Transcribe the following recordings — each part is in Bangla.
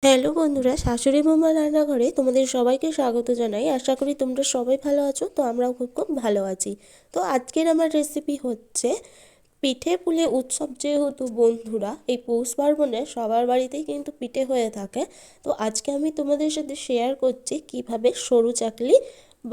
হ্যালো বন্ধুরা, শাশুড়ি বৌমা রান্নাঘরে তোমাদের সবাইকে স্বাগত জানাই। আশা করি তোমরা সবাই ভালো আছো। তো আমরাও খুব খুব ভালো আছি। তো আজকের আমার রেসিপি হচ্ছে পিঠে পুলি উৎসব। যেহেতু বন্ধুরা এই পৌষ পার্বণে সবার বাড়িতেই কিন্তু পিঠে হয়ে থাকে, তো আজকে আমি তোমাদের সাথে শেয়ার করছি কিভাবে সরু চাকলি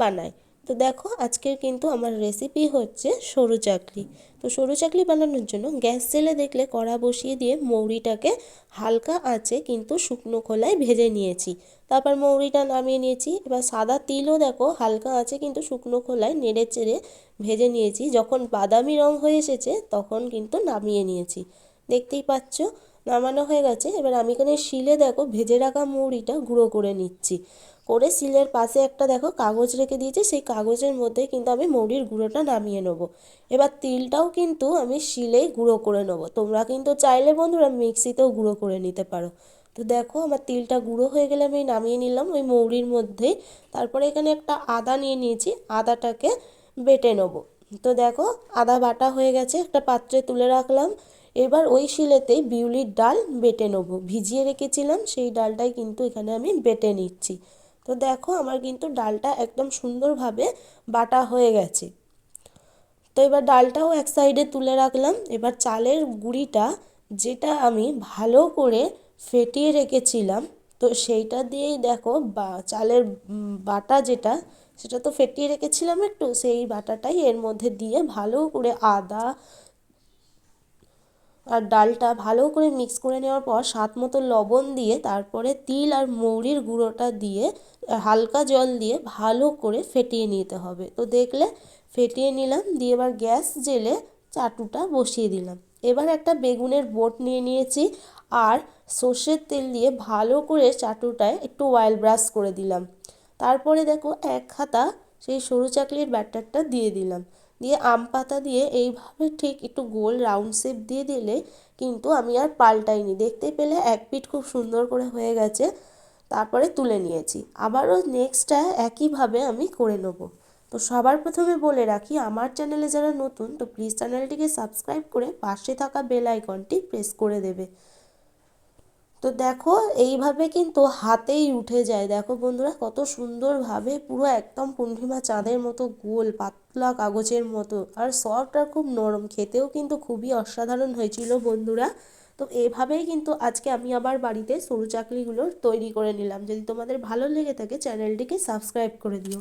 বানায়। তো দেখো, আজকের কিন্তু আমার রেসিপি হচ্ছে সরু চাকলি। তো সরু চাকলি বানানোর জন্য গ্যাস জেলে দেখলে কড়া বসিয়ে দিয়ে মৌরিটাকে হালকা আঁচে কিন্তু শুকনো খোলায় ভেজে নিয়েছি। তারপর মৌরিটা নামিয়ে নিয়েছি। এবার সাদা তিলও দেখো হালকা আঁচে কিন্তু শুকনো খোলায় নেড়ে চেড়ে ভেজে নিয়েছি। যখন বাদামি রং হয়ে এসেছে তখন কিন্তু নামিয়ে নিয়েছি। দেখতেই পাচ্ছ নামানো হয়ে গেছে। এবার আমি এখানে শিলে দেখো ভেজে রাখা মৌরিটা গুঁড়ো করে নিচ্ছি। করে শিলের পাশে একটা দেখো কাগজ রেখে দিয়েছি, সেই কাগজের মধ্যে কিন্তু আমি মৌরির গুঁড়োটা নামিয়ে নেবো। এবার তিলটাও কিন্তু আমি শিলেই গুঁড়ো করে নেবো। তোমরা কিন্তু চাইলে বন্ধুরা মিক্সিতেও গুঁড়ো করে নিতে পারো। তো দেখো আমার তিলটা গুঁড়ো হয়ে গেলে আমি নামিয়ে নিলাম ওই মৌরির মধ্যেই। তারপরে এখানে একটা আদা নিয়ে নিয়েছি, আদাটাকে বেটে নেবো। তো দেখো আদা বাটা হয়ে গেছে, একটা পাত্রে তুলে রাখলাম। এবার ওই শিলেতেই বিউলির ডাল বেটে নেবো, ভিজিয়ে রেখেছিলাম সেই ডালটাই কিন্তু এখানে আমি বেটে নিচ্ছি। তো দেখো আমার কিন্তু ডালটা একদম সুন্দরভাবে বাটা হয়ে গেছে। তো এবার ডালটাও এক সাইডে তুলে রাখলাম। এবার চালের গুঁড়িটা যেটা আমি ভালো করে ফেটিয়ে রেখেছিলাম, তো সেইটা দিয়েই দেখো চালের বাটা যেটা, সেটা তো ফেটিয়ে রেখেছিলাম একটু, সেই বাটাটাই এর মধ্যে দিয়ে ভালো করে আদা আর ডালটা ভালো করে মিক্স করে নেওয়ার পর স্বাদ মতো লবণ দিয়ে তারপরে তিল আর মৌরির গুঁড়োটা দিয়ে হালকা জল দিয়ে ভালো করে ফেটিয়ে নিতে হবে। তো দেখলে ফেটিয়ে নিলাম, দিয়ে এবার গ্যাস জেলে চাটুটা বসিয়ে দিলাম। এবার একটা বেগুনের বোট নিয়ে নিয়েছি আর সর্ষের তেল দিয়ে ভালো করে চাটুটায় একটু অয়েল ব্রাশ করে দিলাম। তারপরে দেখো এক হাতা সেই সরু চাকলির ব্যাটারটা দিয়ে দিলাম। দিয়ে আম পাতা দিয়ে এইভাবে ঠিক একটু গোল রাউন্ড শেপ দিয়ে দিলে কিন্তু আমি আর পাল্টাইনি। দেখতে পেলে এক পিঠ খুব সুন্দর করে হয়ে গেছে। তারপরে তুলে নিয়েছি। আবারও নেক্সটটা একইভাবে আমি করে নেব। তো সবার প্রথমে বলে রাখি, আমার চ্যানেলে যারা নতুন তো প্লিজ চ্যানেলটিকে সাবস্ক্রাইব করে পাশে থাকা বেল আইকনটি প্রেস করে দেবে। তো দেখো এইভাবে কিন্তু হাতেই উঠে যায়। দেখো বন্ধুরা কত সুন্দরভাবে পুরো একদম পূর্ণিমা চাঁদের মতো গোল পাতলা কাগজের মতো, আর সফট আর খুব নরম, খেতেও কিন্তু খুবই অসাধারণ হয়েছিল বন্ধুরা। তো এভাবেই কিন্তু আজকে আমি আবার বাড়িতে সরু চাকলিগুলো তৈরি করে নিলাম। যদি তোমাদের ভালো লেগে থাকে চ্যানেলটিকে সাবস্ক্রাইব করে দিও।